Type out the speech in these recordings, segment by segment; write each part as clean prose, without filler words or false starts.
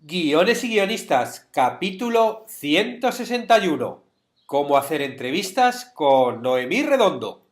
Guiones y guionistas, capítulo 161. Cómo hacer entrevistas con Noemí Redondo.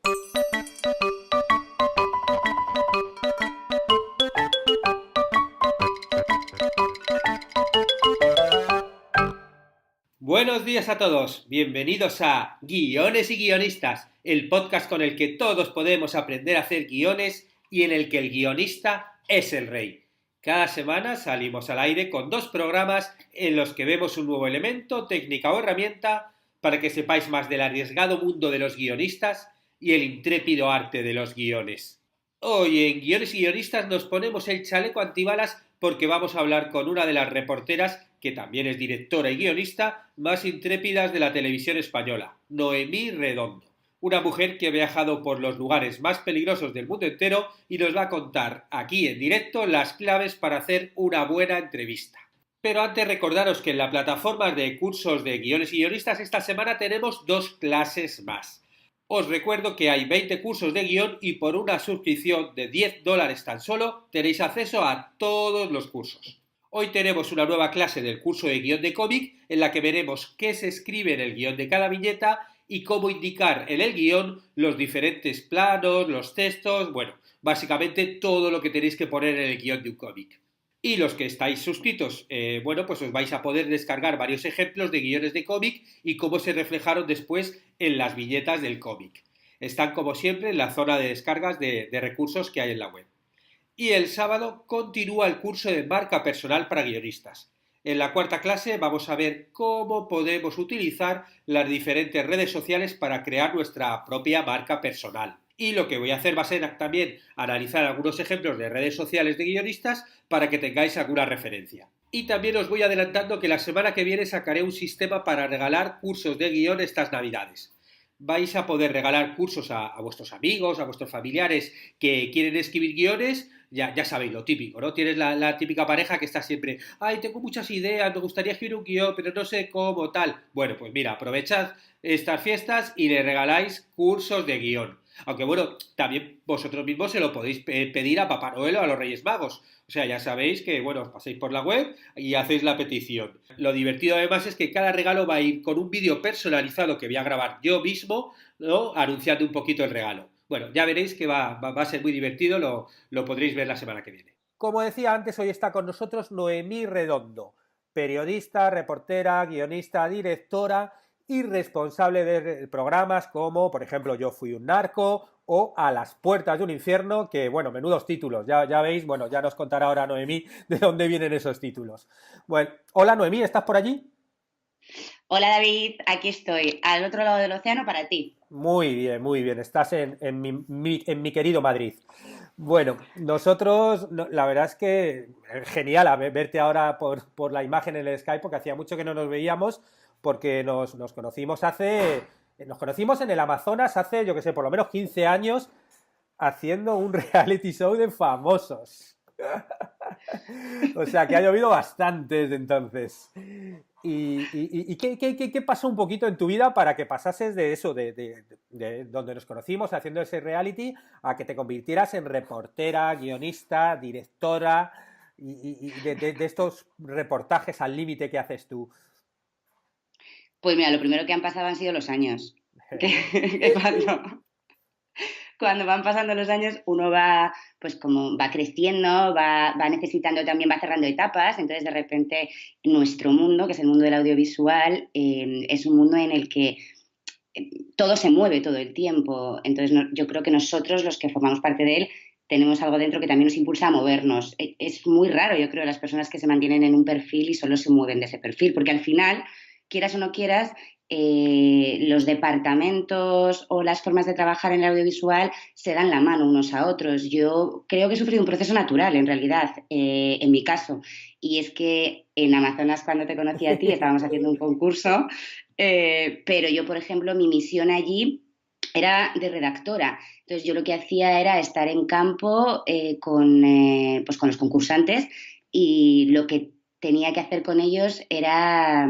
Buenos días a todos, bienvenidos a Guiones y guionistas, el podcast con el que todos podemos aprender a hacer guiones y en el que el guionista es el rey. Cada semana salimos al aire con 2 programas en los que vemos un nuevo elemento, técnica o herramienta para que sepáis más del arriesgado mundo de los guionistas y el intrépido arte de los guiones. Hoy en Guiones y guionistas nos ponemos el chaleco antibalas porque vamos a hablar con una de las reporteras, que también es directora y guionista, más intrépidas de la televisión española, Noemí Redondo. Una mujer que ha viajado por los lugares más peligrosos del mundo entero y nos va a contar aquí en directo las claves para hacer una buena entrevista. Pero antes recordaros que en la plataforma de cursos de guiones y guionistas esta semana tenemos 2 clases más. Os recuerdo que hay 20 cursos de guión y por una suscripción de $10 tan solo tenéis acceso a todos los cursos. Hoy tenemos una nueva clase del curso de guión de cómic en la que veremos qué se escribe en el guión de cada viñeta y cómo indicar en el guión los diferentes planos, los textos, bueno, básicamente todo lo que tenéis que poner en el guión de un cómic. Y los que estáis suscritos, pues os vais a poder descargar varios ejemplos de guiones de cómic y cómo se reflejaron después en las viñetas del cómic. Están como siempre en la zona de descargas de recursos que hay en la web. Y el sábado continúa el curso de marca personal para guionistas. En la 4ª clase vamos a ver cómo podemos utilizar las diferentes redes sociales para crear nuestra propia marca personal. Y lo que voy a hacer va a ser también analizar algunos ejemplos de redes sociales de guionistas para que tengáis alguna referencia. Y también os voy adelantando que la semana que viene sacaré un sistema para regalar cursos de guión estas navidades. Vais a poder regalar cursos a vuestros amigos, a vuestros familiares que quieren escribir guiones. Ya sabéis lo típico, ¿no? Tienes la típica pareja que está siempre, ay, tengo muchas ideas, me gustaría escribir un guión, pero no sé cómo, tal. Bueno, pues mira, aprovechad estas fiestas y le regaláis cursos de guión. Aunque bueno, también vosotros mismos se lo podéis pedir a Papá Noel o a los Reyes Magos. O sea, ya sabéis que, bueno, os paséis por la web y hacéis la petición. Lo divertido además es que cada regalo va a ir con un vídeo personalizado que voy a grabar yo mismo, ¿no? Anunciando un poquito el regalo. Bueno, ya veréis que va a ser muy divertido, lo podréis ver la semana que viene. Como decía antes, hoy está con nosotros Noemí Redondo, periodista, reportera, guionista, directora y responsable de programas como, por ejemplo, Yo fui un narco o A las puertas de un infierno, que, bueno, menudos títulos, ya veis, bueno, ya nos contará ahora Noemí de dónde vienen esos títulos. Bueno, hola Noemí, ¿estás por allí? Hola David, aquí estoy, al otro lado del océano para ti. Muy bien, estás en mi querido Madrid. Bueno, nosotros, la verdad es que genial verte ahora por la imagen en el Skype, porque hacía mucho que no nos veíamos, porque nos conocimos nos conocimos en el Amazonas hace, yo que sé, por lo menos 15 años, haciendo un reality show de famosos. O sea, que ha llovido bastante desde entonces. ¿Y qué pasó un poquito en tu vida para que pasases de eso, de donde nos conocimos haciendo ese reality, a que te convirtieras en reportera, guionista, directora y de estos reportajes al límite que haces tú? Pues mira, lo primero que han pasado han sido los años. Que cuando van pasando los años uno va, pues como va creciendo, va necesitando también, va cerrando etapas, entonces de repente nuestro mundo, que es el mundo del audiovisual, es un mundo en el que todo se mueve todo el tiempo. Entonces yo creo que nosotros, los que formamos parte de él, tenemos algo dentro que también nos impulsa a movernos. Es muy raro, yo creo, las personas que se mantienen en un perfil y solo se mueven de ese perfil, porque al final, quieras o no quieras, los departamentos o las formas de trabajar en el audiovisual se dan la mano unos a otros. Yo creo que he sufrido un proceso natural, en realidad, en mi caso. Y es que en Amazonas, cuando te conocí a ti, estábamos haciendo un concurso, pero yo, por ejemplo, mi misión allí era de redactora. Entonces yo lo que hacía era estar en campo pues con los concursantes y lo que tenía que hacer con ellos era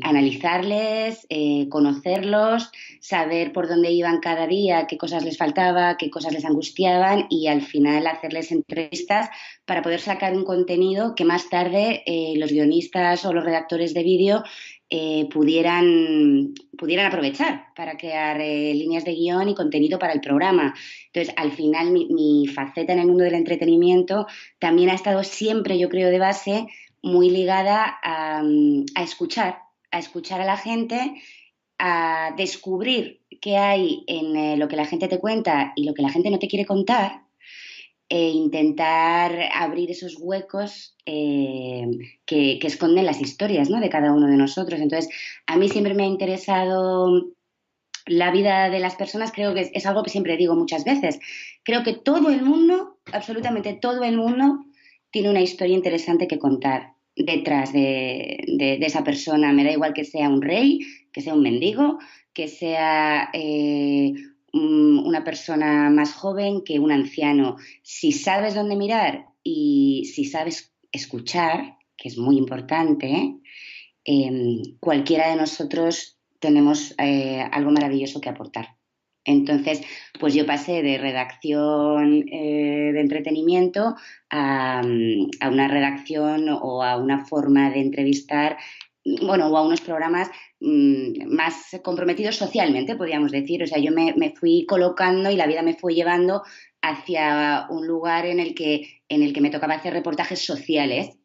analizarles, conocerlos, saber por dónde iban cada día, qué cosas les faltaba, qué cosas les angustiaban y al final hacerles entrevistas para poder sacar un contenido que más tarde los guionistas o los redactores de vídeo pudieran aprovechar para crear líneas de guión y contenido para el programa. Entonces, al final, mi faceta en el mundo del entretenimiento también ha estado siempre, yo creo, de base, muy ligada a escuchar a la gente, a descubrir qué hay en lo que la gente te cuenta y lo que la gente no te quiere contar e intentar abrir esos huecos que esconden las historias, ¿no?, de cada uno de nosotros. Entonces, a mí siempre me ha interesado la vida de las personas, creo que es algo que siempre digo muchas veces. Creo que todo el mundo, absolutamente todo el mundo, tiene una historia interesante que contar detrás de esa persona. Me da igual que sea un rey, que sea un mendigo, que sea una persona más joven que un anciano. Si sabes dónde mirar y si sabes escuchar, que es muy importante, cualquiera de nosotros tenemos algo maravilloso que aportar. Entonces, pues yo pasé de redacción de entretenimiento a una redacción o a una forma de entrevistar, bueno, o a unos programas más comprometidos socialmente, podríamos decir. O sea, yo me fui colocando y la vida me fue llevando hacia un lugar en el que me tocaba hacer reportajes sociales,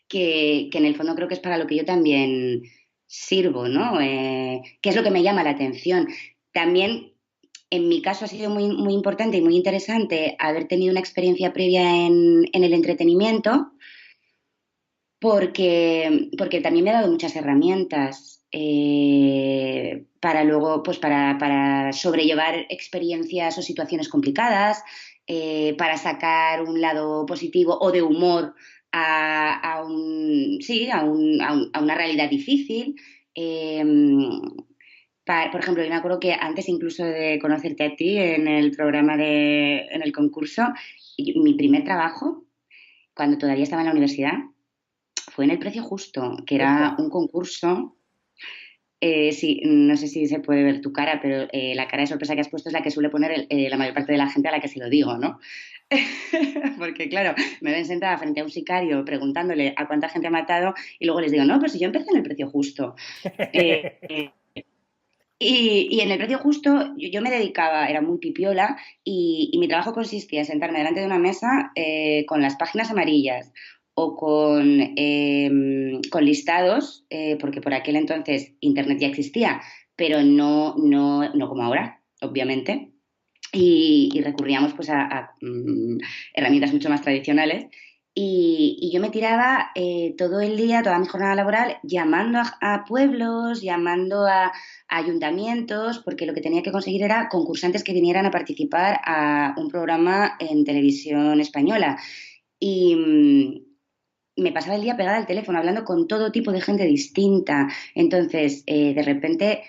que en el fondo creo que es para lo que yo también sirvo, ¿no? ¿Qué es lo que me llama la atención? También, en mi caso, ha sido muy, muy importante y muy interesante haber tenido una experiencia previa en el entretenimiento, porque también me ha dado muchas herramientas para luego, pues para sobrellevar experiencias o situaciones complicadas, para sacar un lado positivo o de humor sí, a una realidad difícil. Eh, por ejemplo, yo me acuerdo que antes incluso de conocerte a ti en el programa en el concurso, mi primer trabajo, cuando todavía estaba en la universidad, fue en El Precio Justo, que era Epa. un concurso. Sí, no sé si se puede ver tu cara, pero la cara de sorpresa que has puesto es la que suele poner la mayor parte de la gente a la que se lo digo, ¿no? Porque, claro, me ven sentada frente a un sicario preguntándole a cuánta gente ha matado y luego les digo, no, pues si yo empecé en El Precio Justo. Eh, y en El Precio Justo yo me dedicaba, era muy pipiola, y mi trabajo consistía en sentarme delante de una mesa con las páginas amarillas o con listados, porque por aquel entonces Internet ya existía, pero no como ahora, obviamente. Y recurríamos pues a herramientas mucho más tradicionales. Y yo me tiraba todo el día, toda mi jornada laboral, llamando a pueblos, llamando a ayuntamientos, porque lo que tenía que conseguir era concursantes que vinieran a participar a un programa en televisión española. Y me pasaba el día pegada al teléfono, hablando con todo tipo de gente distinta. Entonces, de repente,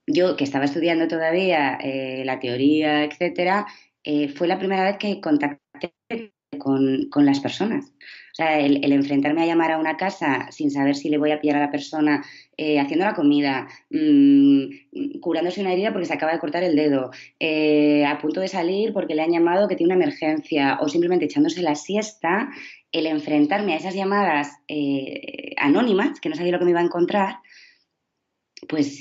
yo que estaba estudiando todavía la teoría, etcétera, fue la primera vez que contacté con las personas. O sea, el enfrentarme a llamar a una casa sin saber si le voy a pillar a la persona haciendo la comida, curándose una herida porque se acaba de cortar el dedo, a punto de salir porque le han llamado que tiene una emergencia o simplemente echándose la siesta, el enfrentarme a esas llamadas anónimas, que no sabía lo que me iba a encontrar, pues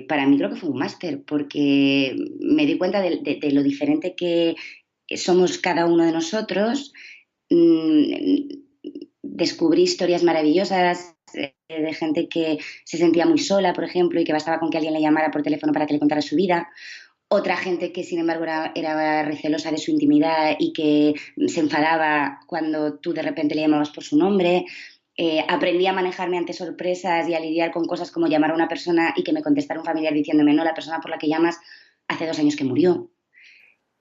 para mí creo que fue un máster, porque me di cuenta de lo diferente que somos cada uno de nosotros. Descubrí historias maravillosas de gente que se sentía muy sola, por ejemplo, y que bastaba con que alguien le llamara por teléfono para que le contara su vida. Otra gente que, sin embargo, era recelosa de su intimidad y que se enfadaba cuando tú de repente le llamabas por su nombre. Aprendí a manejarme ante sorpresas y a lidiar con cosas como llamar a una persona y que me contestara un familiar diciéndome, no, la persona por la que llamas hace 2 años que murió.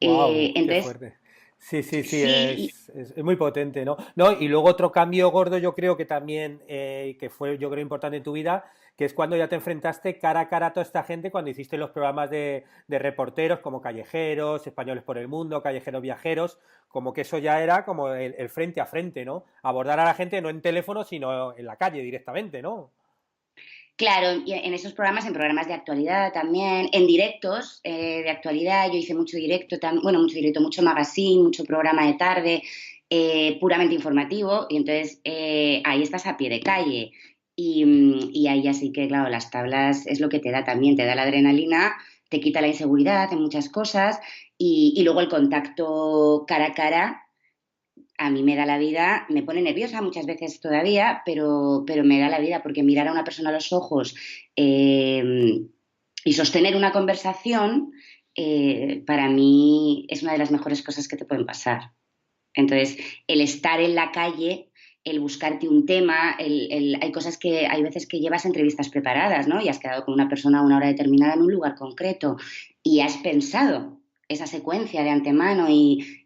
Wow, qué Entonces, fuerte. Sí, sí, sí, Sí, es muy potente, ¿no? No, y luego otro cambio gordo yo creo que también, que fue yo creo importante en tu vida, que es cuando ya te enfrentaste cara a cara a toda esta gente, cuando hiciste los programas de reporteros como Callejeros, Españoles por el Mundo, Callejeros Viajeros, como que eso ya era como el frente a frente, ¿no? Abordar a la gente no en teléfono, sino en la calle directamente, ¿no? claro, y en esos programas, en programas de actualidad también, en directos de actualidad, yo hice mucho directo, bueno, mucho directo, mucho magazine, mucho programa de tarde, puramente informativo, y entonces ahí estás a pie de calle. Y ahí así que, claro, las tablas es lo que te da también, te da la adrenalina, te quita la inseguridad en muchas cosas, y luego el contacto cara a cara a mí me da la vida, me pone nerviosa muchas veces todavía, pero me da la vida porque mirar a una persona a los ojos y sostener una conversación para mí es una de las mejores cosas que te pueden pasar. Entonces, el estar en la calle, el buscarte un tema, hay cosas que hay veces que llevas entrevistas preparadas, ¿no? Y has quedado con una persona a una hora determinada en un lugar concreto y has pensado esa secuencia de antemano y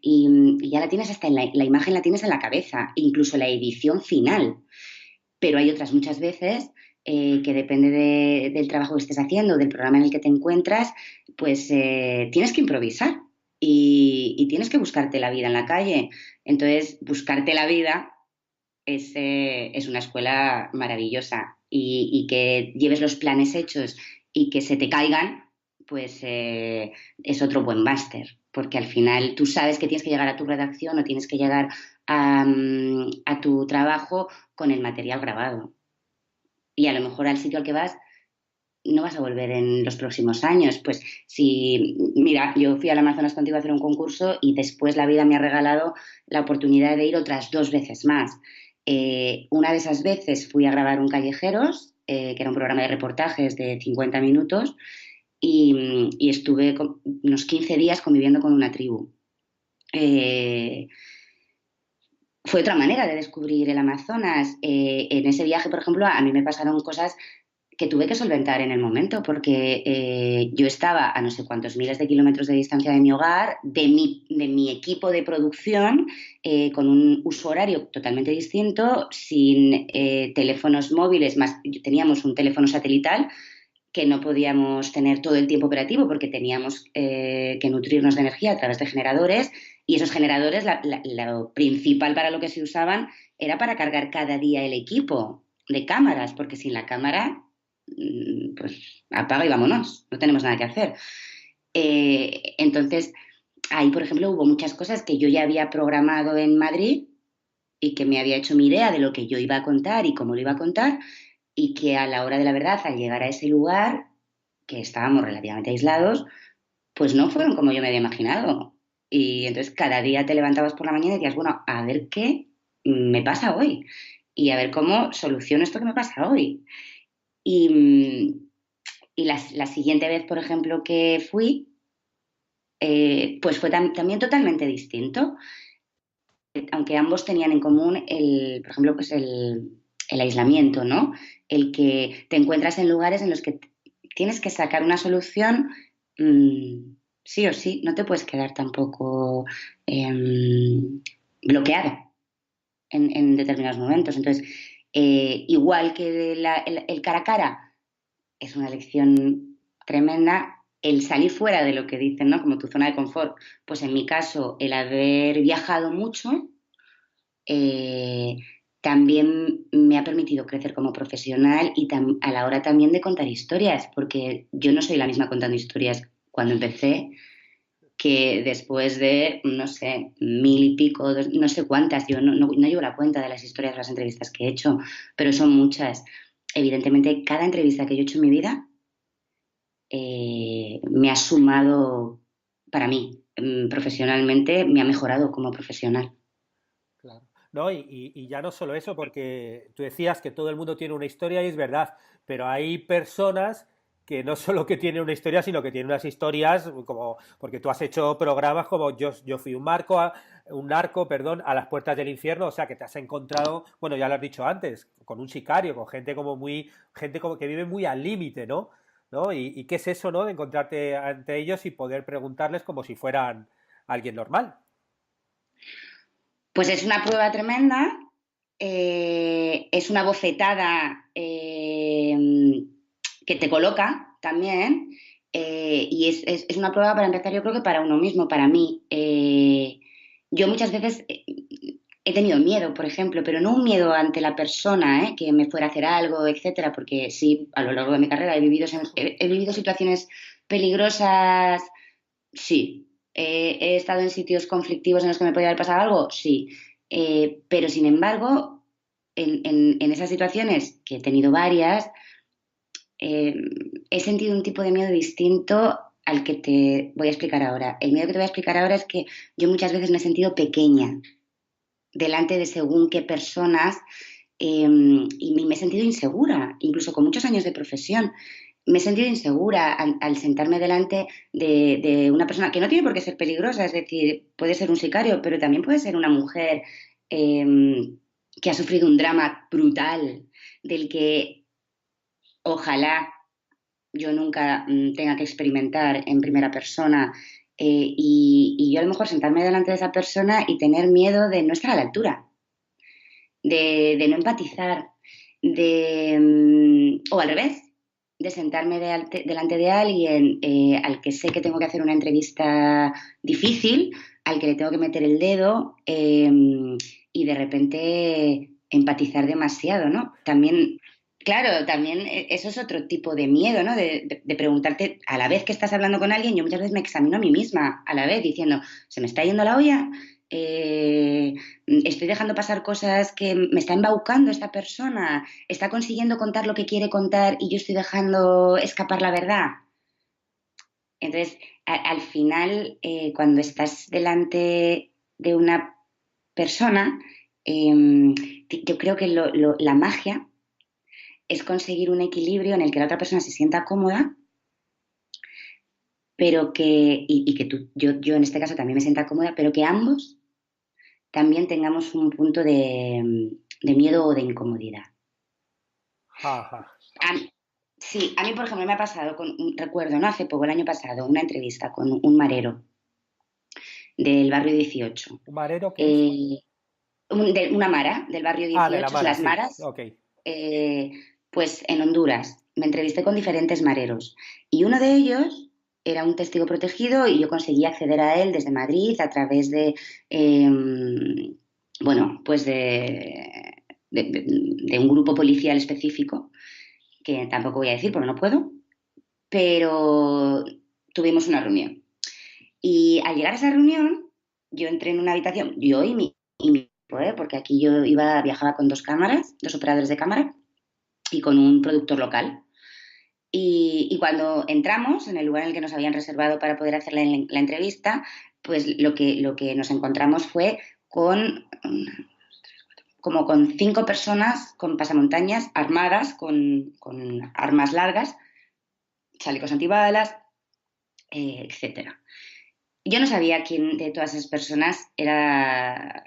ya la tienes hasta en la imagen la tienes en la cabeza, incluso la edición final. Pero hay otras muchas veces que depende del trabajo que estés haciendo, del programa en el que te encuentras, pues tienes que improvisar y tienes que buscarte la vida en la calle. Entonces, buscarte la vida es una escuela maravillosa y que lleves los planes hechos y que se te caigan, pues es otro buen máster, porque al final tú sabes que tienes que llegar a tu redacción o tienes que llegar a tu trabajo con el material grabado. Y a lo mejor al sitio al que vas no vas a volver en los próximos años. Pues si, mira, yo fui al Amazonas contigo a hacer un concurso y después la vida me ha regalado la oportunidad de ir otras 2 veces más. Una de esas veces fui a grabar un Callejeros, que era un programa de reportajes de 50 minutos, y estuve unos 15 días conviviendo con una tribu. Eh, Fue otra manera de descubrir el Amazonas. En ese viaje, por ejemplo, a mí me pasaron cosas que tuve que solventar en el momento, porque yo estaba a no sé cuántos miles de kilómetros de distancia de mi hogar, de mi equipo de producción, con un uso horario totalmente distinto, sin teléfonos móviles, más teníamos un teléfono satelital que no podíamos tener todo el tiempo operativo porque teníamos que nutrirnos de energía a través de generadores y esos generadores, lo principal para lo que se usaban era para cargar cada día el equipo de cámaras, porque sin la cámara, pues apaga y vámonos, no tenemos nada que hacer. Entonces, ahí, por ejemplo, hubo muchas cosas que yo ya había programado en Madrid y que me había hecho mi idea de lo que yo iba a contar y cómo lo iba a contar, y que a la hora de la verdad, al llegar a ese lugar, que estábamos relativamente aislados, pues no fueron como yo me había imaginado. Y entonces cada día te levantabas por la mañana y decías, bueno, a ver qué me pasa hoy y a ver cómo soluciono esto que me pasa hoy. Y la siguiente vez, por ejemplo, que fui, pues fue también totalmente distinto, aunque ambos tenían en común por ejemplo, pues el aislamiento, ¿no? El que te encuentras en lugares en los que tienes que sacar una solución sí o sí, no te puedes quedar tampoco bloqueado en determinados momentos. Entonces, igual que el cara a cara es una lección tremenda. El salir fuera de lo que dicen, ¿no? Como tu zona de confort, pues en mi caso, el haber viajado mucho, eh, también me ha permitido crecer como profesional y a la hora también de contar historias, porque yo no soy la misma contando historias cuando empecé que después de, no sé, mil y pico, no sé cuántas, yo no llevo la cuenta de las historias, de las entrevistas que he hecho, pero son muchas. Evidentemente, cada entrevista que yo he hecho en mi vida me ha sumado para mí, profesionalmente, me ha mejorado como profesional. Claro. No, y ya no solo eso, porque tú decías que todo el mundo tiene una historia y es verdad, pero hay personas que no solo que tienen una historia, sino que tienen unas historias como, porque tú has hecho programas como yo fui un narco, perdón, a las puertas del infierno, o sea que te has encontrado, bueno, ya lo has dicho antes, con un sicario, con gente como gente como que vive muy al límite, ¿no? ¿No? Y qué es eso, ¿no? De encontrarte ante ellos y poder preguntarles como si fueran alguien normal. Pues es una prueba tremenda, es una bofetada que te coloca también, y es una prueba para empezar, yo creo que para uno mismo, para mí. Yo muchas veces he tenido miedo, por ejemplo, pero no un miedo ante la persona, que me fuera a hacer algo, etcétera, porque sí, a lo largo de mi carrera he vivido situaciones peligrosas, sí. He estado en sitios conflictivos en los que me podía haber pasado algo, sí. Pero sin embargo, en esas situaciones, que he tenido varias, eh, he sentido un tipo de miedo distinto al que te voy a explicar ahora. El miedo que te voy a explicar ahora es que yo muchas veces me he sentido pequeña delante de según qué personas, y me he sentido insegura, incluso con muchos años de profesión. Me he sentido insegura al sentarme delante de una persona que no tiene por qué ser peligrosa, es decir, puede ser un sicario, pero también puede ser una mujer eh, que ha sufrido un drama brutal, del que ojalá yo nunca tenga que experimentar en primera persona, y yo a lo mejor sentarme delante de esa persona y tener miedo de no estar a la altura, de no empatizar, o al revés, de sentarme delante de alguien al que sé que tengo que hacer una entrevista difícil, al que le tengo que meter el dedo, y de repente empatizar demasiado, ¿no? También, claro, también eso es otro tipo de miedo, ¿no? De preguntarte, a la vez que estás hablando con alguien, yo muchas veces me examino a mí misma, a la vez, diciendo, ¿se me está yendo la olla? Eh, Estoy dejando pasar cosas que me está embaucando esta persona, está consiguiendo contar lo que quiere contar y yo estoy dejando escapar la verdad. Entonces, al final, cuando estás delante de una persona, yo creo que la magia es conseguir un equilibrio en el que la otra persona se sienta cómoda, pero y que yo en este caso también me sienta cómoda, pero que ambos también tengamos un punto de miedo o de incomodidad. Ajá. A- sí, a mí, por ejemplo, me ha pasado, recuerdo, ¿no? Hace poco, el año pasado, una entrevista con un marero del barrio 18. ¿Un marero qué es? Eh, una mara del barrio Ah, de la 18, Mara, las sí. maras, Ok. eh, pues en Honduras. Me entrevisté con diferentes mareros y uno de ellos era un testigo protegido y yo conseguí acceder a él desde Madrid a través eh, bueno, pues de un grupo policial específico, que tampoco voy a decir porque no puedo, pero tuvimos una reunión. Y al llegar a esa reunión, yo entré en una habitación, yo y mi equipo, porque aquí yo viajaba con dos cámaras, dos operadores de cámara y con un productor local. Y cuando entramos en el lugar en el que nos habían reservado para poder hacer la entrevista, pues lo que nos encontramos fue como con 5 personas con pasamontañas armadas con armas largas, chalecos antibalas, etcétera. Yo no sabía quién de todas esas personas era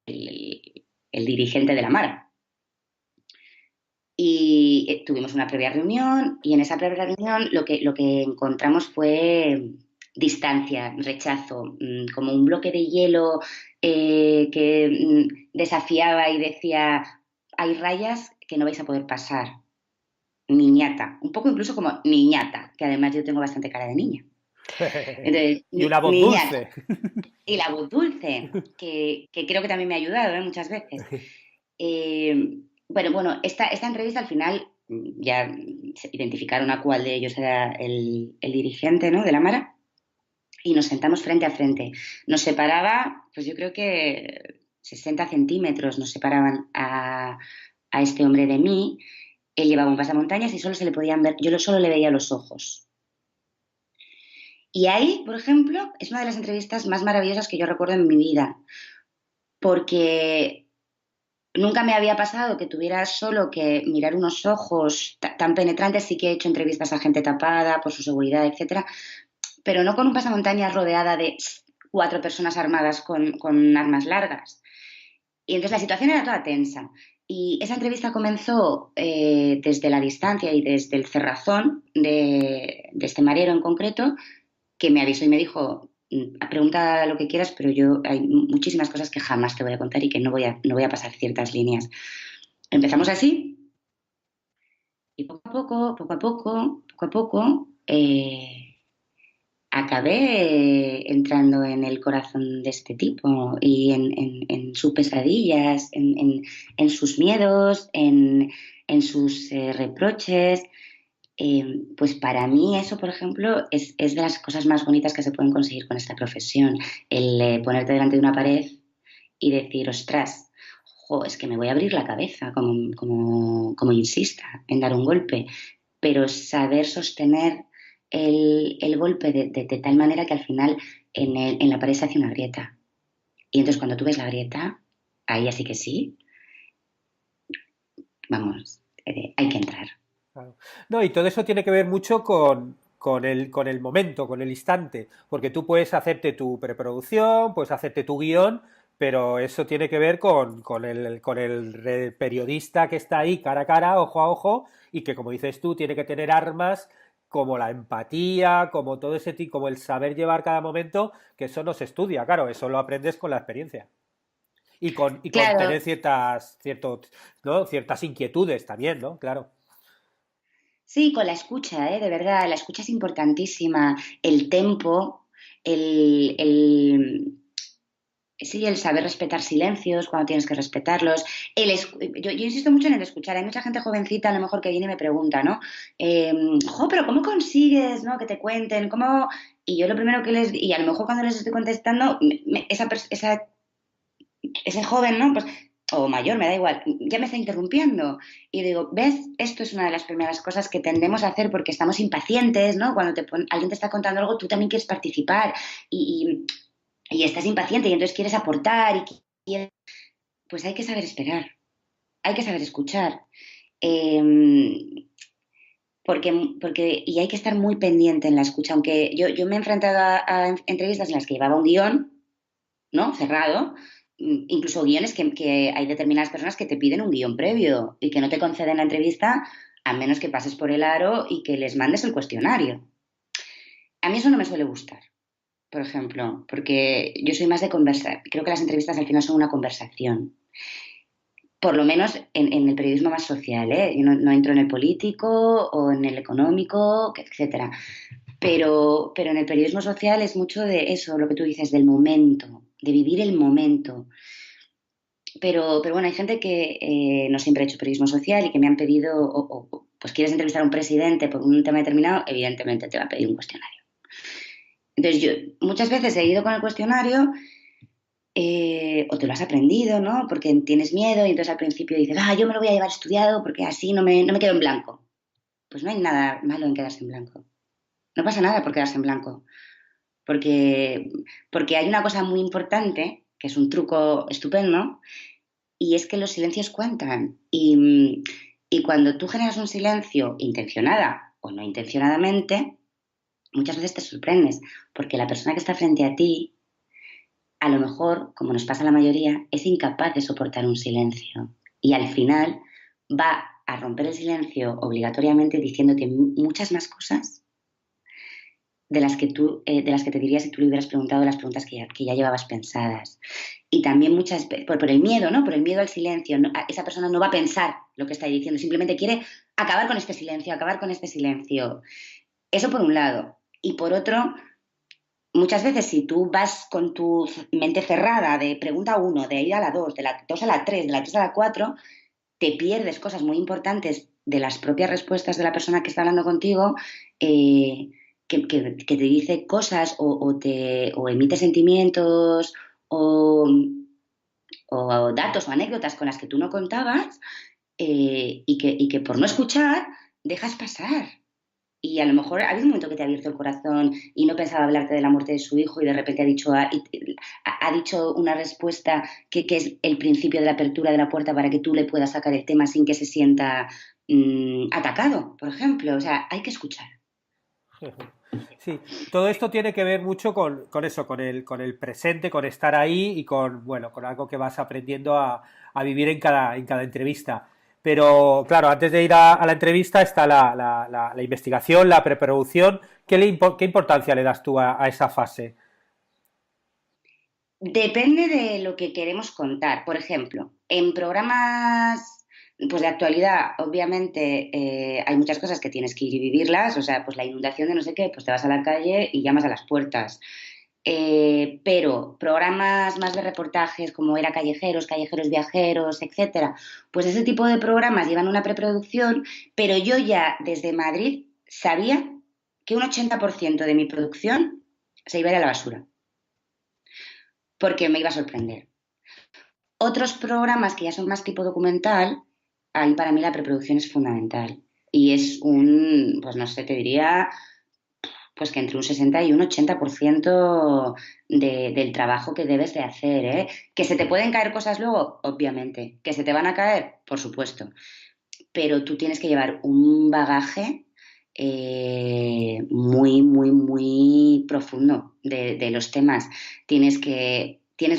el dirigente de la Mara. Y tuvimos una previa reunión y en esa previa reunión lo que encontramos fue distancia, rechazo, como un bloque de hielo que desafiaba y decía, hay rayas que no vais a poder pasar, niñata, un poco incluso como niñata, que además yo tengo bastante cara de niña. Entonces, Y una voz niñata. dulce. Y la voz dulce, que creo que también me ha ayudado, muchas veces. Bueno, esta entrevista al final ya se identificaron a cuál de ellos era el dirigente, ¿no? De la Mara, y nos sentamos frente a frente. Nos separaba, pues yo creo que 60 centímetros nos separaban a este hombre de mí. Él llevaba un pasamontañas y solo se le podían ver, yo solo le veía los ojos. Y ahí, por ejemplo, es una de las entrevistas más maravillosas que yo recuerdo en mi vida, porque nunca me había pasado que tuviera solo que mirar unos ojos tan penetrantes. Sí que he hecho entrevistas a gente tapada por su seguridad, etcétera, pero no con un pasamontañas rodeada de 4 personas armadas con armas largas. Y entonces la situación era toda tensa. Y esa entrevista comenzó desde la distancia y desde el cerrazón de este marero en concreto, que me avisó y me dijo, pregunta lo que quieras, pero hay muchísimas cosas que jamás te voy a contar y que no voy a pasar ciertas líneas. Empezamos así y poco a poco, acabé entrando en el corazón de este tipo y en sus pesadillas, en sus miedos, en sus reproches. Pues para mí eso, por ejemplo, es de las cosas más bonitas que se pueden conseguir con esta profesión. El ponerte delante de una pared y decir, ostras, jo, es que me voy a abrir la cabeza, como insista en dar un golpe, pero saber sostener el golpe de tal manera que al final en la pared se hace una grieta. Y entonces cuando tú ves la grieta, ahí así que sí, vamos, hay que entrar. Claro. No, y todo eso tiene que ver mucho con el momento, con el instante, porque tú puedes hacerte tu preproducción, puedes hacerte tu guión, pero eso tiene que ver con el periodista que está ahí cara a cara, ojo a ojo, y que, como dices tú, tiene que tener armas como la empatía, como todo ese tipo, como el saber llevar cada momento, que eso no se estudia, claro, eso lo aprendes con la experiencia. Y con Claro, tener ¿no? Ciertas inquietudes también, ¿no? Claro. sí, con la escucha, de verdad, la escucha es importantísima. El tempo, el, sí, el saber respetar silencios cuando tienes que respetarlos. Yo insisto mucho en el escuchar. Hay mucha gente jovencita a lo mejor que viene y me pregunta, ¿no? Jo, pero ¿cómo consigues, ¿no? Que te cuenten? ¿Cómo? Y yo lo primero que y a lo mejor cuando les estoy contestando, ese joven, ¿no? Pues, o mayor, me da igual, ya me está interrumpiendo. Y digo, ¿ves? Esto es una de las primeras cosas que tendemos a hacer porque estamos impacientes, ¿no? Cuando alguien te está contando algo, tú también quieres participar y, y estás impaciente y entonces quieres aportar y quieres... Pues hay que saber esperar, hay que saber escuchar. Y hay que estar muy pendiente en la escucha, aunque yo me he enfrentado a entrevistas en las que llevaba un guión, ¿no? Cerrado, incluso guiones que hay determinadas personas que te piden un guión previo y que no te conceden la entrevista a menos que pases por el aro y que les mandes el cuestionario. A mí eso no me suele gustar, por ejemplo, porque yo soy más de conversar. Creo que las entrevistas al final son una conversación. Por lo menos en el periodismo más social, ¿eh? Yo no entro en el político o en el económico, etcétera. Pero en el periodismo social es mucho de eso, lo que tú dices, del momento, de vivir el momento. Pero bueno, hay gente que no siempre ha hecho periodismo social y que me han pedido, pues quieres entrevistar a un presidente por un tema determinado, evidentemente te va a pedir un cuestionario. Entonces yo muchas veces he ido con el cuestionario o te lo has aprendido, ¿no? Porque tienes miedo y entonces al principio dices, yo me lo voy a llevar estudiado porque así no me quedo en blanco. Pues no hay nada malo en quedarse en blanco. No pasa nada por quedarse en blanco. Porque, porque hay una cosa muy importante, que es un truco estupendo, y es que los silencios cuentan. Y cuando tú generas un silencio intencionada o no intencionadamente, muchas veces te sorprendes, porque la persona que está frente a ti, a lo mejor, como nos pasa a la mayoría, es incapaz de soportar un silencio. Y al final va a romper el silencio obligatoriamente diciéndote muchas más cosas de las que te diría si tú le hubieras preguntado las preguntas que ya llevabas pensadas. Y también muchas veces, por el miedo, ¿no? Por el miedo al silencio. Esa persona no va a pensar lo que está diciendo, simplemente quiere acabar con este silencio, acabar con este silencio. Eso por un lado. Y por otro, muchas veces si tú vas con tu mente cerrada de pregunta 1, de ir a la 2, de la 2 a la 3, de la 3 a la 4, te pierdes cosas muy importantes de las propias respuestas de la persona que está hablando contigo, que te dice cosas o emite sentimientos o, o datos o anécdotas con las que tú no contabas y que por no escuchar dejas pasar. Y a lo mejor ha habido un momento que te ha abierto el corazón y no pensaba hablarte de la muerte de su hijo y de repente ha dicho una respuesta que es el principio de la apertura de la puerta para que tú le puedas sacar el tema sin que se sienta atacado, por ejemplo. O sea, hay que escuchar. Sí, todo esto tiene que ver mucho con eso, con el presente, con estar ahí y bueno, con algo que vas aprendiendo a vivir en cada entrevista. Pero claro, antes de ir a la entrevista está la investigación, la preproducción. ¿Qué importancia le das tú a esa fase? Depende de lo que queremos contar. Por ejemplo, en programas pues de actualidad, obviamente hay muchas cosas que tienes que ir y vivirlas, o sea, pues la inundación de no sé qué, pues te vas a la calle y llamas a las puertas. Pero programas más de reportajes como era Callejeros, Callejeros Viajeros, etcétera, pues ese tipo de programas llevan una preproducción, pero yo ya desde Madrid sabía que un 80% de mi producción se iba a ir a la basura, porque me iba a sorprender. Otros programas que ya son más tipo documental, ahí para mí la preproducción es fundamental. Y es pues no sé, te diría, pues que entre un 60 y un 80% del trabajo que debes de hacer, ¿eh? Que se te pueden caer cosas luego, obviamente. Que se te van a caer, por supuesto. Pero tú tienes que llevar un bagaje muy, muy, muy profundo de los temas. Tienes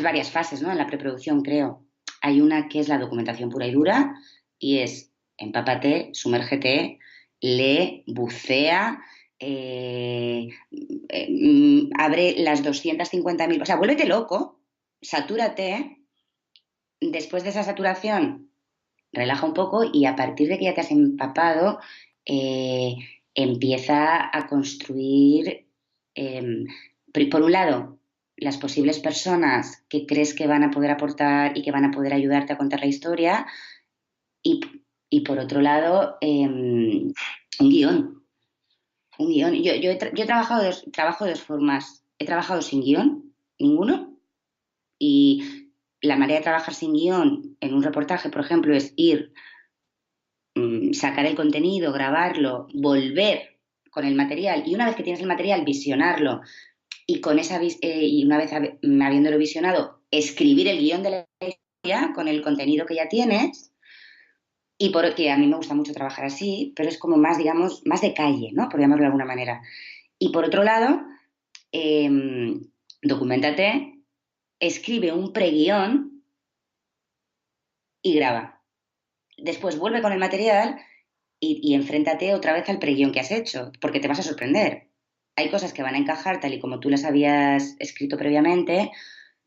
varias fases, ¿no? En la preproducción, creo. Hay una que es la documentación pura y dura y es empápate, sumérgete, lee, bucea, abre las 250.000, o sea, vuélvete loco, satúrate. Después de esa saturación, relaja un poco y a partir de que ya te has empapado, eh, empieza a construir, eh, por un lado, las posibles personas que crees que van a poder aportar y que van a poder ayudarte a contar la historia y, y por otro lado, un guión. Un guión. Yo he trabajo de dos formas. He trabajado sin guión, ninguno, y la manera de trabajar sin guión en un reportaje, por ejemplo, es ir, sacar el contenido, grabarlo, volver con el material y una vez que tienes el material, visionarlo y y una vez habiéndolo visionado, escribir el guión de la historia con el contenido que ya tienes y porque a mí me gusta mucho trabajar así, pero es como más, digamos, más de calle, ¿no? Por llamarlo de alguna manera. Y por otro lado, eh, documentate, escribe un preguión y graba. Después vuelve con el material y enfréntate otra vez al preguión que has hecho, porque te vas a sorprender. Hay cosas que van a encajar tal y como tú las habías escrito previamente,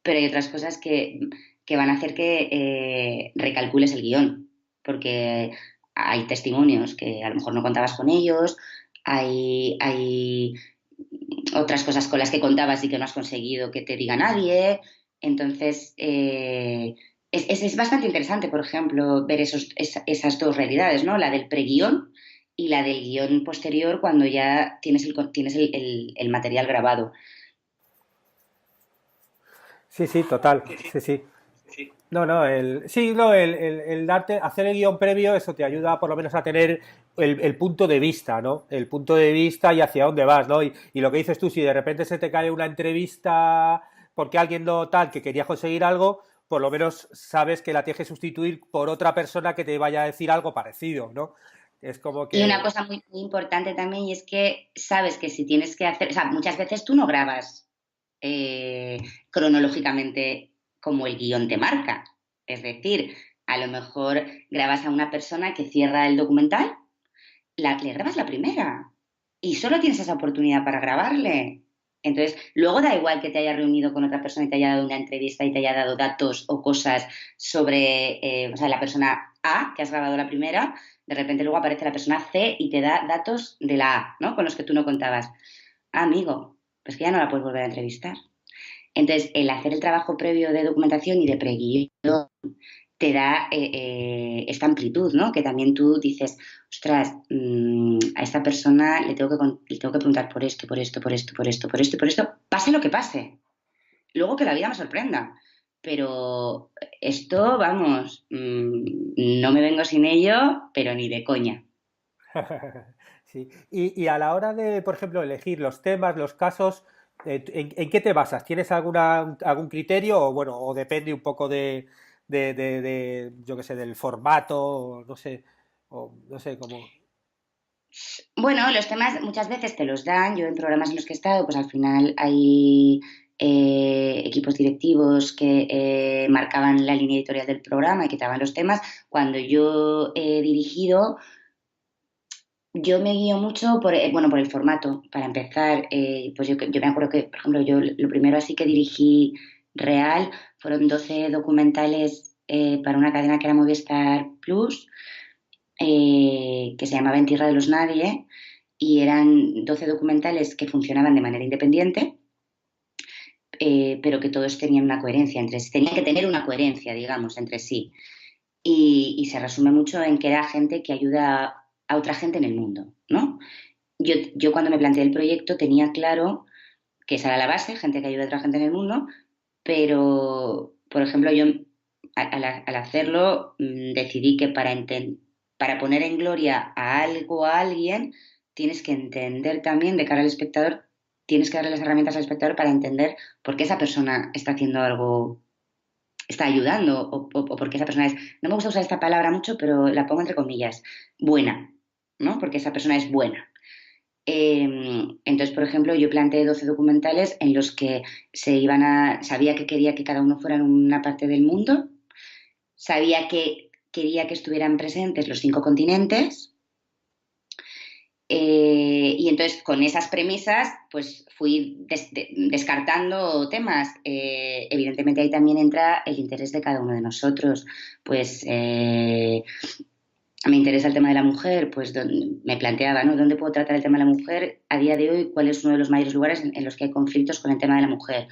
pero hay otras cosas que van a hacer que recalcules el guión, porque hay testimonios que a lo mejor no contabas con ellos, hay otras cosas con las que contabas y que no has conseguido que te diga nadie. Entonces, es bastante interesante, por ejemplo, ver esas dos realidades, ¿no? La del preguión y la del guión posterior cuando ya tienes el material grabado. Sí, sí, total. Sí, sí. No, no, sí, no, el darte, hacer el guión previo, eso te ayuda por lo menos a tener el punto de vista, ¿no? El punto de vista y hacia dónde vas, ¿no? Y lo que dices tú, si de repente se te cae una entrevista porque alguien no tal que quería conseguir algo, por lo menos sabes que la tienes que sustituir por otra persona que te vaya a decir algo parecido, ¿no? Es como Y una que... cosa muy, muy importante también y es que sabes que si tienes que hacer, o sea, muchas veces tú no grabas cronológicamente como el guión te marca. Es decir, a lo mejor grabas a una persona que cierra el documental, le grabas la primera y solo tienes esa oportunidad para grabarle. Entonces, luego da igual que te haya reunido con otra persona y te haya dado una entrevista y te haya dado datos o cosas sobre, o sea, la persona A, que has grabado la primera, de repente luego aparece la persona C y te da datos de la A, ¿no? Con los que tú no contabas. Ah, amigo, pues que ya no la puedes volver a entrevistar. Entonces, el hacer el trabajo previo de documentación y de preguión te da esta amplitud, ¿no? Que también tú dices, ostras, a esta persona le tengo que preguntar por esto, por esto, por esto, por esto, por esto y por esto, pase lo que pase. Luego que la vida me sorprenda. Pero esto, vamos, no me vengo sin ello, pero ni de coña. Sí. Y a la hora de, por ejemplo, elegir los temas, los casos, en qué te basas? ¿Tienes algún criterio o bueno, o depende un poco yo qué sé, del formato, o no sé cómo. Bueno, los temas muchas veces te los dan. Yo en programas en los que he estado, pues al final hay equipos directivos que marcaban la línea editorial del programa y que te daban los temas. Cuando yo he dirigido, yo me guío mucho bueno, por el formato. Para empezar, pues yo me acuerdo que, por ejemplo, yo lo primero así que dirigí real. Fueron 12 documentales para una cadena que era Movistar Plus, que se llamaba En Tierra de los Nadie, y eran 12 documentales que funcionaban de manera independiente, pero que todos tenían una coherencia entre sí, tenían que tener una coherencia, digamos, entre sí. Y se resume mucho en que era gente que ayuda a otra gente en el mundo, ¿no? Yo cuando me planteé el proyecto tenía claro que esa era la base, gente que ayuda a otra gente en el mundo, pero, por ejemplo, yo al hacerlo decidí que para poner en gloria a algo, a alguien, tienes que entender también de cara al espectador, tienes que darle las herramientas al espectador para entender por qué esa persona está haciendo algo, está ayudando, o porque esa persona es, no me gusta usar esta palabra mucho, pero la pongo entre comillas, buena, ¿no? Porque esa persona es buena. Entonces, por ejemplo, yo planteé 12 documentales en los que sabía que quería que cada uno fuera en una parte del mundo, sabía que quería que estuvieran presentes los 5 continentes, y entonces con esas premisas pues fui descartando temas. Evidentemente ahí también entra el interés de cada uno de nosotros, pues me interesa el tema de la mujer, pues me planteaba, ¿no? ¿Dónde puedo tratar el tema de la mujer a día de hoy? ¿Cuál es uno de los mayores lugares en los que hay conflictos con el tema de la mujer?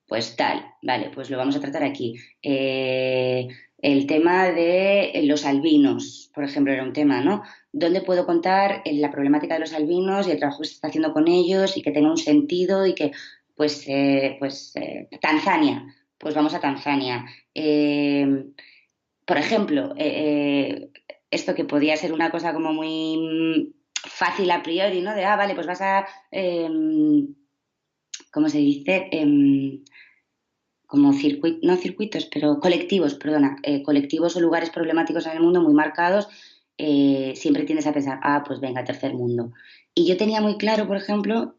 Pues tal, vale, pues lo vamos a tratar aquí. El tema de los albinos, por ejemplo, era un tema, ¿no? ¿Dónde puedo contar la problemática de los albinos y el trabajo que se está haciendo con ellos y que tenga un sentido y que, Tanzania, pues vamos a Tanzania. Por ejemplo, esto que podía ser una cosa como muy fácil a priori, ¿no? De, vale, pues vas a, ¿cómo se dice? Como no circuitos, pero colectivos, perdona, colectivos o lugares problemáticos en el mundo muy marcados, siempre tiendes a pensar, pues venga, tercer mundo. Y yo tenía muy claro, por ejemplo,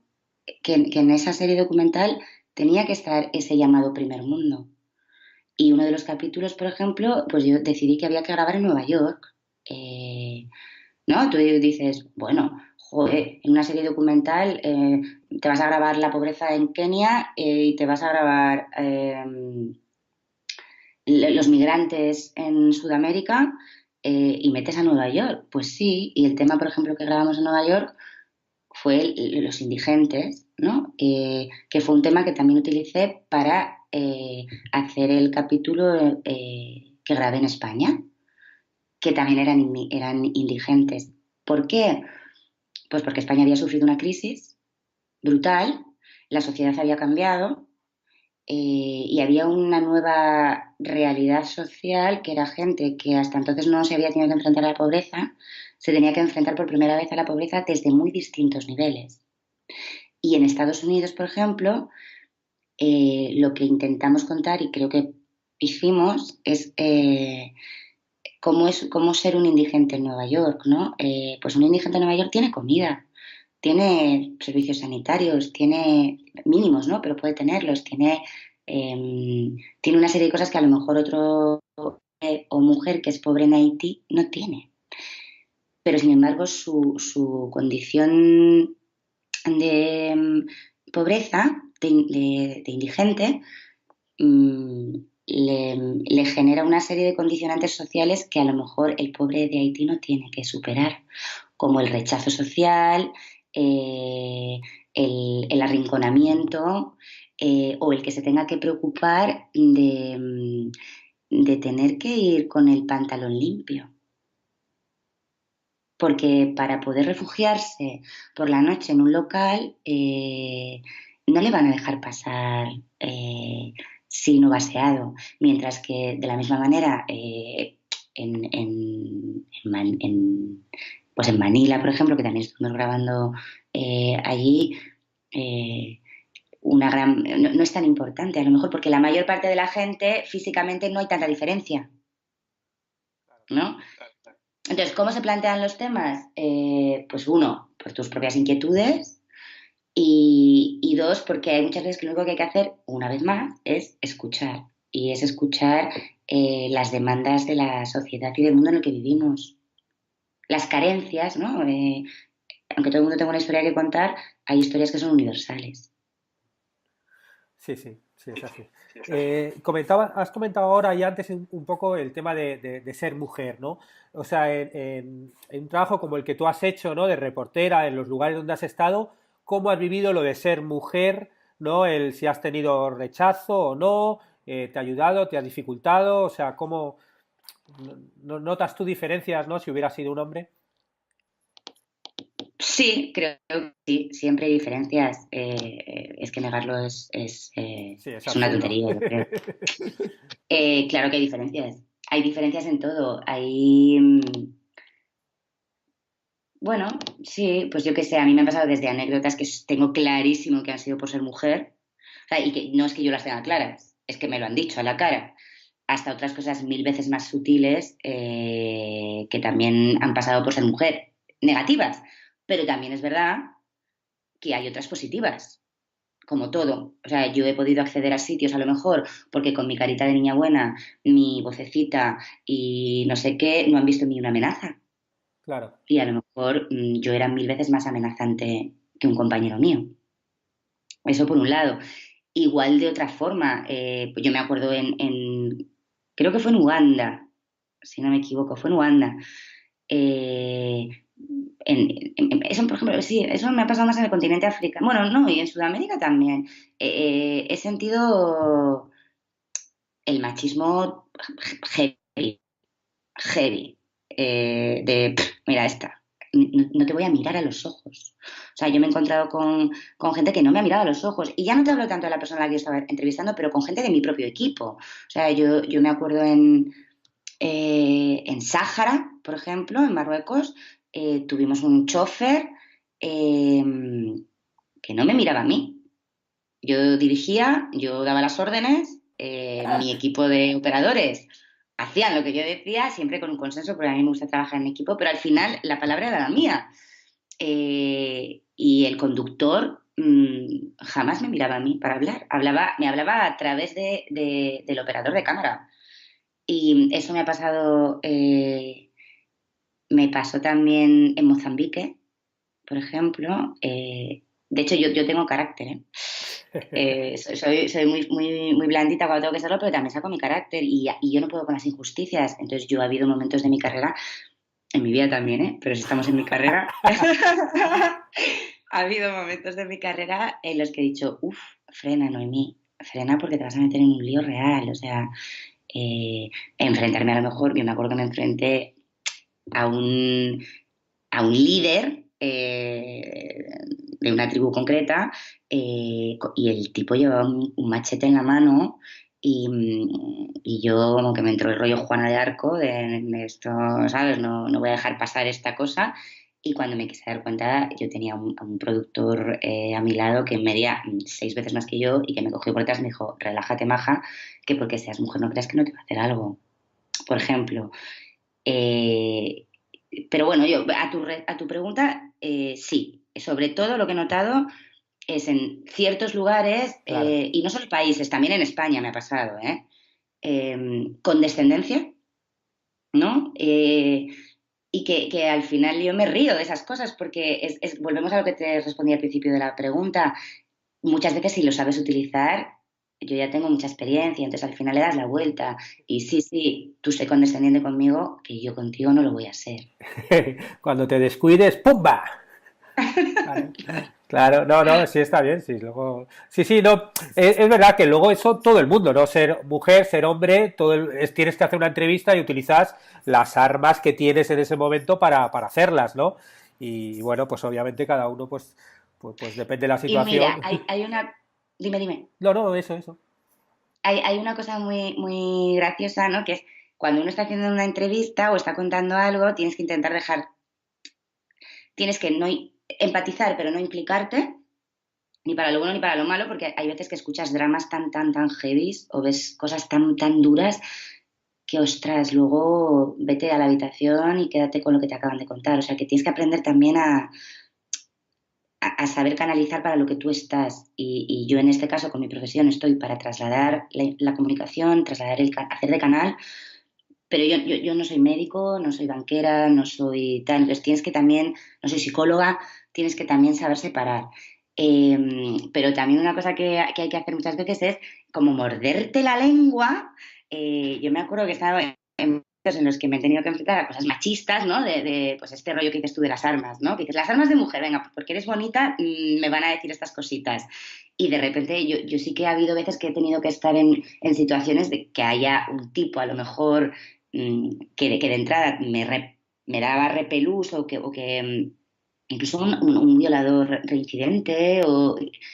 que en esa serie documental tenía que estar ese llamado primer mundo. Y uno de los capítulos, por ejemplo, pues yo decidí que había que grabar en Nueva York. ¿No? Tú dices, bueno, joder, en una serie documental te vas a grabar la pobreza en Kenia y te vas a grabar los migrantes en Sudamérica y metes a Nueva York. Pues sí, y el tema, por ejemplo, que grabamos en Nueva York fue los indigentes, ¿no? Que fue un tema que también utilicé para hacer el capítulo que grabé en España, que también eran indigentes. ¿Por qué? Pues porque España había sufrido una crisis brutal, la sociedad había cambiado y había una nueva realidad social que era gente que hasta entonces no se había tenido que enfrentar a la pobreza, se tenía que enfrentar por primera vez a la pobreza desde muy distintos niveles. Y en Estados Unidos, por ejemplo, lo que intentamos contar, y creo que hicimos, es cómo ser un indigente en Nueva York, ¿no? Pues un indigente en Nueva York tiene comida, tiene servicios sanitarios, tiene mínimos, ¿no? Pero puede tenerlos, tiene una serie de cosas que a lo mejor otro o mujer que es pobre en Haití no tiene. Pero sin embargo su condición de pobreza, de indigente, le genera una serie de condicionantes sociales que a lo mejor el pobre de Haití no tiene que superar, como el rechazo social, el arrinconamiento, o el que se tenga que preocupar de tener que ir con el pantalón limpio. Porque para poder refugiarse por la noche en un local no le van a dejar pasar sino vaciado, mientras que de la misma manera pues en Manila, por ejemplo, que también estuvimos grabando allí, no es tan importante, a lo mejor porque la mayor parte de la gente físicamente no hay tanta diferencia, ¿no? Entonces, ¿cómo se plantean los temas? Pues uno, por tus propias inquietudes y dos, porque hay muchas veces que lo único que hay que hacer, una vez más, es escuchar. Y es escuchar las demandas de la sociedad y del mundo en el que vivimos. Las carencias, ¿no? Aunque todo el mundo tenga una historia que contar, hay historias que son universales. Sí, sí. Sí, es así. Has comentado ahora y antes un poco el tema de ser mujer, ¿no? O sea, en un trabajo como el que tú has hecho, ¿no? De reportera, en los lugares donde has estado, ¿cómo has vivido lo de ser mujer, ¿no? Si has tenido rechazo o no, te ha ayudado, te ha dificultado, o sea, ¿cómo notas tú diferencias, ¿no? Si hubiera sido un hombre. Sí, creo que sí, siempre hay diferencias. Es que negarlo Sí, es es una absurdo. tontería, yo creo. Claro que hay diferencias. Hay diferencias en todo. Bueno, sí, pues yo qué sé, a mí me han pasado desde anécdotas que tengo clarísimo que han sido por ser mujer, o sea, y que no es que yo las tenga claras, es que me lo han dicho a la cara, hasta otras cosas mil veces más sutiles que también han pasado por ser mujer, negativas, pero también es verdad que hay otras positivas, como todo. O sea, yo he podido acceder a sitios a lo mejor porque con mi carita de niña buena, mi vocecita y no sé qué, no han visto en mí una amenaza. Claro, Y a lo mejor yo era mil veces más amenazante que un compañero mío. Eso por un lado. Igual de otra forma, pues yo me acuerdo creo que fue en Uganda, si no me equivoco, fue en Uganda. Eh, eso, por ejemplo, sí, eso me ha pasado más en el continente africano. Bueno, no, y en Sudamérica también. He sentido el machismo heavy, heavy. Mira esta, no te voy a mirar a los ojos. O sea, yo me he encontrado con gente que no me ha mirado a los ojos. Y ya no te hablo tanto de la persona a la que yo estaba entrevistando, pero con gente de mi propio equipo. O sea, yo me acuerdo en Sáhara, por ejemplo, en Marruecos, tuvimos un chofer eh, que no me miraba a mí. Yo dirigía, yo daba las órdenes, mi equipo de operadores hacían lo que yo decía, siempre con un consenso, porque a mí me gusta trabajar en equipo, pero al final la palabra era la mía. Y el conductor jamás me miraba a mí para hablar. Me hablaba a través del operador de cámara. Y eso me pasó también en Mozambique, por ejemplo. De hecho, yo tengo carácter, ¿eh? Soy muy, muy, muy blandita cuando tengo que serlo, pero también saco mi carácter y yo no puedo con las injusticias. Entonces, yo ha habido momentos de mi carrera, en mi vida también, ¿eh? Pero si estamos en mi carrera, ha habido momentos de mi carrera en los que he dicho, uff, frena, Noemí, frena porque te vas a meter en un lío real. O sea, eh, enfrentarme a lo mejor, yo me acuerdo que me enfrenté a un líder de una tribu concreta y el tipo llevaba un machete en la mano y yo como que me entró el rollo Juana de Arco de esto, ¿sabes? No voy a dejar pasar esta cosa. Y cuando me quise dar cuenta, yo tenía a un productor a mi lado que medía 6 veces más que yo y que me cogió por detrás y me dijo, relájate, maja, que porque seas mujer no creas que no te va a hacer algo. Por ejemplo, eh, pero bueno, yo a tu pregunta, sí. Sobre todo lo que he notado es en ciertos lugares, claro. y no solo países, también en España me ha pasado, con descendencia, ¿no? Y que al final yo me río de esas cosas porque volvemos a lo que te respondí al principio de la pregunta. Muchas veces si lo sabes utilizar, yo ya tengo mucha experiencia, entonces al final le das la vuelta y sí, sí, tú sé condescendiente conmigo, que yo contigo no lo voy a ser. Cuando te descuides, ¡pumba! Claro, claro, no, no, sí está bien, sí, luego, sí, sí, no, es verdad que luego eso todo el mundo, ¿no? Ser mujer, ser hombre, tienes que hacer una entrevista y utilizas las armas que tienes en ese momento para hacerlas, ¿no? Y bueno, pues obviamente cada uno, pues depende de la Y mira, situación. hay una, dime, No, no, eso. hay una cosa muy, muy graciosa, ¿no? Que es cuando uno está haciendo una entrevista o está contando algo, tienes que intentar tienes que no empatizar, pero no implicarte, ni para lo bueno ni para lo malo, porque hay veces que escuchas dramas tan, tan, tan heavies o ves cosas tan, tan duras que, ostras, luego vete a la habitación y quédate con lo que te acaban de contar. O sea, que tienes que aprender también a saber canalizar para lo que tú estás. Y yo en este caso, con mi profesión, estoy para trasladar la comunicación, hacer de canal, pero yo no soy médico, no soy banquera, no soy tal. Entonces tienes que también, no soy psicóloga, tienes que también saber separar. Pero también una cosa que hay que hacer muchas veces es como morderte la lengua. Yo me acuerdo que estaba en momentos en los que me he tenido que enfrentar a cosas machistas, ¿no? Pues este rollo que dices tú de las armas, ¿no? Que dices, las armas de mujer, venga, pues porque eres bonita, me van a decir estas cositas. Y de repente yo sí que ha habido veces que he tenido que estar en situaciones de que haya un tipo, a lo mejor, que de entrada me daba repelús o que incluso un violador reincidente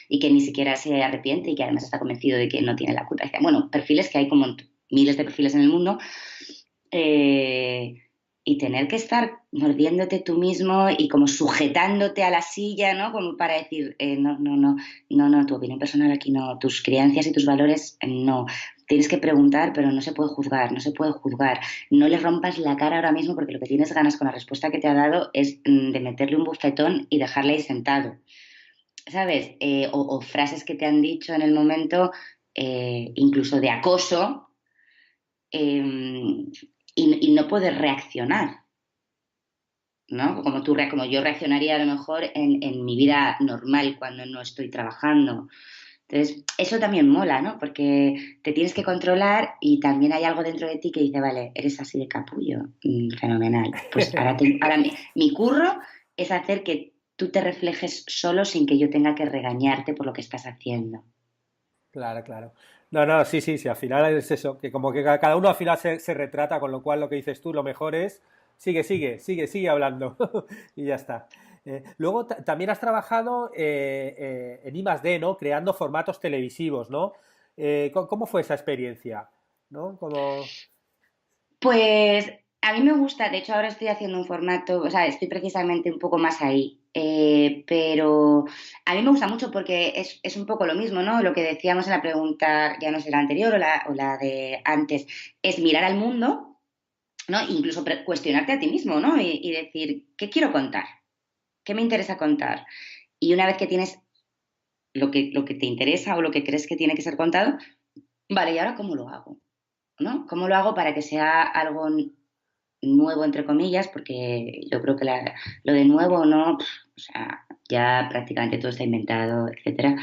y que ni siquiera se arrepiente y que además está convencido de que no tiene la culpa. Bueno, perfiles que hay como miles de perfiles en el mundo, eh, y tener que estar mordiéndote tú mismo y como sujetándote a la silla, ¿no? Como para decir, no, tu opinión personal aquí no, tus creencias y tus valores no. Tienes que preguntar, pero no se puede juzgar, no se puede juzgar. No le rompas la cara ahora mismo porque lo que tienes ganas con la respuesta que te ha dado es de meterle un bufetón y dejarle ahí sentado. ¿Sabes? O frases que te han dicho en el momento, incluso de acoso, y no puedes reaccionar, ¿no? Como yo reaccionaría a lo mejor en mi vida normal cuando no estoy trabajando. Entonces, eso también mola, ¿no? Porque te tienes que controlar y también hay algo dentro de ti que dice, vale, eres así de capullo, fenomenal. Pues ahora mi curro es hacer que tú te reflejes solo sin que yo tenga que regañarte por lo que estás haciendo. Claro, claro. No, no, sí, sí, sí, al final es eso, que como que cada uno al final se retrata, con lo cual lo que dices tú, lo mejor es, sigue hablando y ya está. Luego también has trabajado en I+D, ¿no? Creando formatos televisivos, ¿no? ¿Cómo fue esa experiencia? ¿No? Como... Pues a mí me gusta, de hecho ahora estoy haciendo un formato, o sea, estoy precisamente un poco más ahí, pero a mí me gusta mucho porque es un poco lo mismo, ¿no? Lo que decíamos en la pregunta, ya no sé la anterior o la de antes, es mirar al mundo, ¿no? Incluso cuestionarte a ti mismo, ¿no? Y decir, ¿qué quiero contar? ¿Qué me interesa contar? Y una vez que tienes lo que te interesa o lo que crees que tiene que ser contado, vale, ¿y ahora cómo lo hago? ¿No? ¿Cómo lo hago para que sea algo nuevo, entre comillas? Porque yo creo que lo de nuevo, ¿no? O sea, ya prácticamente todo está inventado, etcétera.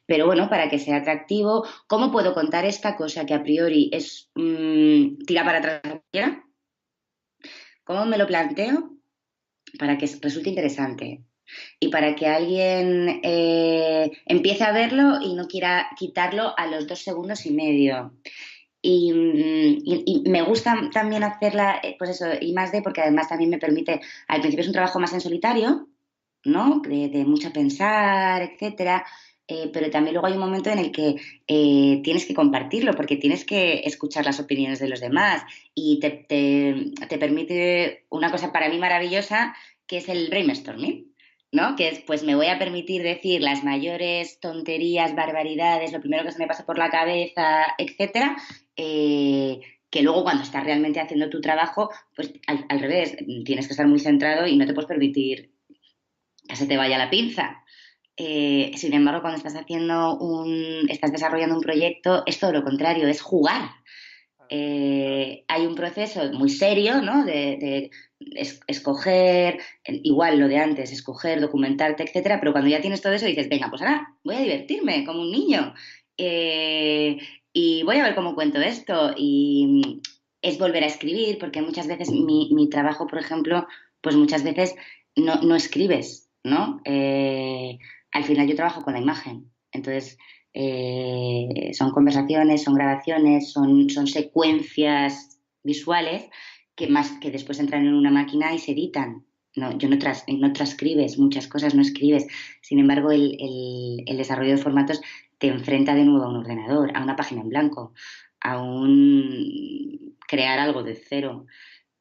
Pero bueno, para que sea atractivo, ¿cómo puedo contar esta cosa que a priori es tira para atrás cualquiera? ¿Cómo me lo planteo para que resulte interesante? Y para que alguien empiece a verlo y no quiera quitarlo a los 2 segundos y medio. Y me gusta también hacerla, pues eso, I+D, porque además también me permite, al principio es un trabajo más en solitario, ¿no? De mucho pensar, etcétera. Pero también luego hay un momento en el que tienes que compartirlo, porque tienes que escuchar las opiniones de los demás y te permite una cosa para mí maravillosa, que es el brainstorming, ¿no? Que es, pues me voy a permitir decir las mayores tonterías, barbaridades, lo primero que se me pasa por la cabeza, etcétera, eh, que luego cuando estás realmente haciendo tu trabajo, pues al revés, tienes que estar muy centrado y no te puedes permitir que se te vaya la pinza. Sin embargo, cuando estás desarrollando un proyecto, es todo lo contrario, es jugar. Hay un proceso muy serio, ¿no? De escoger, igual lo de antes, escoger, documentarte, etcétera, pero cuando ya tienes todo eso dices, venga, pues ahora voy a divertirme como un niño. Eh, y voy a ver cómo cuento esto. Y es volver a escribir, porque muchas veces mi trabajo, por ejemplo, pues muchas veces no escribes, ¿no? Al final yo trabajo con la imagen. Entonces, son conversaciones, son grabaciones, son secuencias visuales que después entran en una máquina y se editan. No, no transcribes muchas cosas, no escribes. Sin embargo, el desarrollo de formatos te enfrenta de nuevo a un ordenador, a una página en blanco, a un crear algo de cero.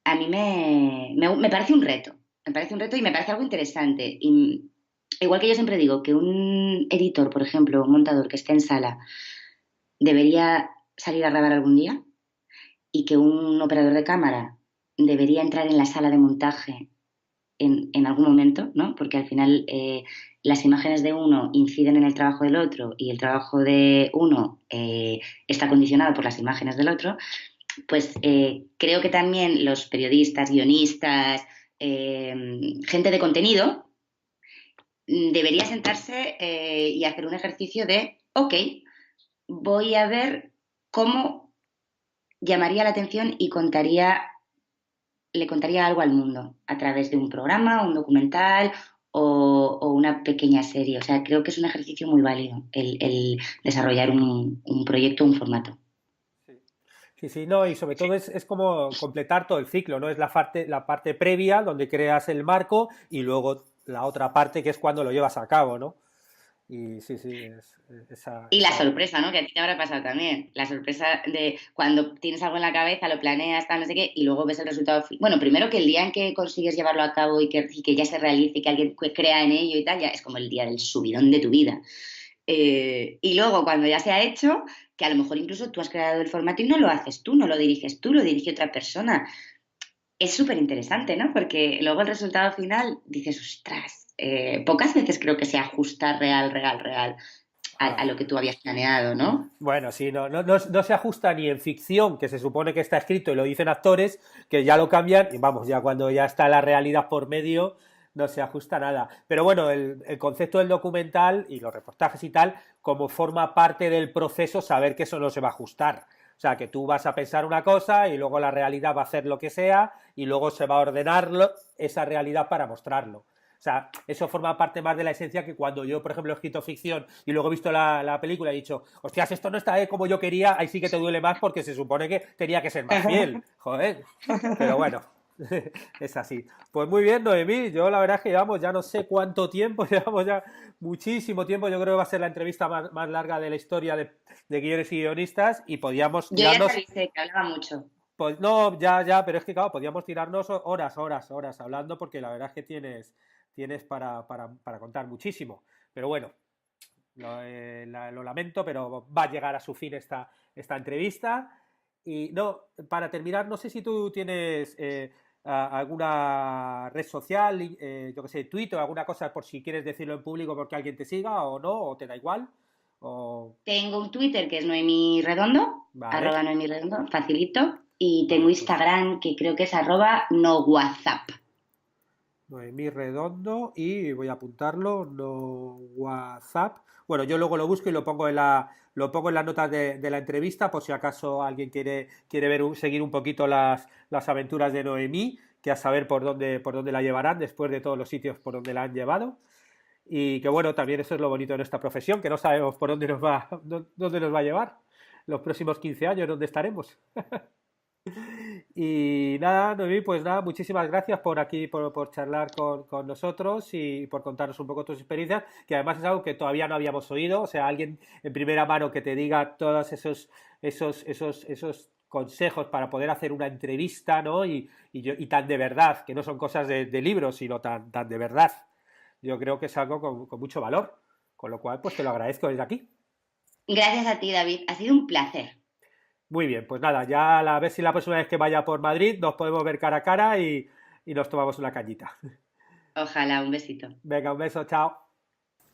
A mí me parece un reto, me parece un reto y me parece algo interesante. Y igual que yo siempre digo que un editor, por ejemplo, un montador que esté en sala, debería salir a grabar algún día y que un operador de cámara debería entrar en la sala de montaje en algún momento, ¿no? Porque al final las imágenes de uno inciden en el trabajo del otro y el trabajo de uno está condicionado por las imágenes del otro, pues creo que también los periodistas, guionistas, gente de contenido, debería sentarse y hacer un ejercicio de, ok, voy a ver cómo llamaría la atención y le contaría algo al mundo a través de un programa, un documental o una pequeña serie. O sea, creo que es un ejercicio muy válido el desarrollar un proyecto, un formato. Sí, sí, no, y sobre todo es como completar todo el ciclo, ¿no? Es la parte previa donde creas el marco y luego la otra parte que es cuando lo llevas a cabo, ¿no? Y sí, sí, Y la sorpresa, ¿no? Que a ti te habrá pasado también. La sorpresa de cuando tienes algo en la cabeza, lo planeas, tal, no sé qué, y luego ves el resultado. Bueno, primero que el día en que consigues llevarlo a cabo y que ya se realice y que alguien crea en ello y tal, ya es como el día del subidón de tu vida. Y luego cuando ya se ha hecho, que a lo mejor incluso tú has creado el formato y no lo haces tú, no lo diriges tú, lo dirige otra persona. Es súper interesante, ¿no? Porque luego el resultado final dices, ostras, pocas veces creo que se ajusta real a lo que tú habías planeado, ¿no? Bueno, sí, no se ajusta ni en ficción, que se supone que está escrito y lo dicen actores, que ya lo cambian, y vamos, ya cuando ya está la realidad por medio, no se ajusta nada. Pero bueno, el concepto del documental y los reportajes y tal, como forma parte del proceso, saber que eso no se va a ajustar. O sea, que tú vas a pensar una cosa y luego la realidad va a hacer lo que sea y luego se va a ordenar esa realidad para mostrarlo. O sea, eso forma parte más de la esencia que cuando yo, por ejemplo, he escrito ficción y luego he visto la película y he dicho, hostias, esto no está como yo quería, ahí sí que te duele más porque se supone que tenía que ser más fiel. Joder. Pero bueno, es así. Pues muy bien, Noemí, yo la verdad es que llevamos ya no sé cuánto tiempo, llevamos ya muchísimo tiempo, yo creo que va a ser la entrevista más larga de la historia de guiones y guionistas y podíamos Yo ya tirarnos... te avisé que hablaba mucho. Pues no, ya, pero es que claro, podíamos tirarnos horas hablando porque la verdad es que tienes para contar muchísimo. Pero bueno, lo lamento, pero va a llegar a su fin esta entrevista. Y no, para terminar, no sé si tú tienes alguna red social, yo que sé, Twitter o alguna cosa por si quieres decirlo en público porque alguien te siga o no, o te da igual. O... Tengo un Twitter que es Noemí Redondo, Vale. @Noemí Redondo, facilito. Y tengo Vale, pues Instagram que creo que es @no WhatsApp. Noemí Redondo y voy a apuntarlo, no WhatsApp. Bueno, yo luego lo busco y lo pongo en las notas de la entrevista por si acaso alguien quiere seguir un poquito las aventuras de Noemí, que a saber por dónde la llevarán después de todos los sitios por donde la han llevado. Y que bueno, también eso es lo bonito de nuestra profesión, que no sabemos por dónde nos va a llevar los próximos 15 años, dónde estaremos. Y nada, Noemí, pues nada, muchísimas gracias por aquí, por charlar con nosotros y por contarnos un poco tus experiencias, que además es algo que todavía no habíamos oído, o sea, alguien en primera mano que te diga todos esos consejos para poder hacer una entrevista, ¿no? Y tan de verdad, que no son cosas de libros, sino tan de verdad. Yo creo que es algo con mucho valor, con lo cual, pues te lo agradezco desde aquí. Gracias a ti, David. Ha sido un placer. Muy bien, pues nada, ya a ver si la próxima vez que vaya por Madrid nos podemos ver cara a cara y nos tomamos una cañita. Ojalá, un besito. Venga, un beso, chao.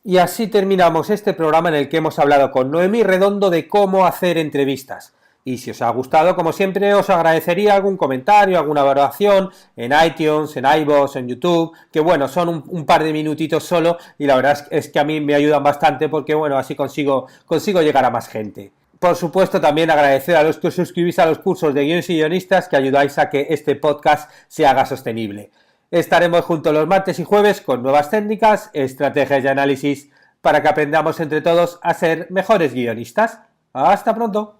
Y así terminamos este programa en el que hemos hablado con Noemí Redondo de cómo hacer entrevistas. Y si os ha gustado, como siempre, os agradecería algún comentario, alguna valoración en iTunes, en iVoox, en YouTube, que bueno, son un par de minutitos solo y la verdad es que a mí me ayudan bastante porque bueno, así consigo llegar a más gente. Por supuesto, también agradecer a los que os suscribís a los cursos de guiones y guionistas que ayudáis a que este podcast se haga sostenible. Estaremos juntos los martes y jueves con nuevas técnicas, estrategias y análisis para que aprendamos entre todos a ser mejores guionistas. ¡Hasta pronto!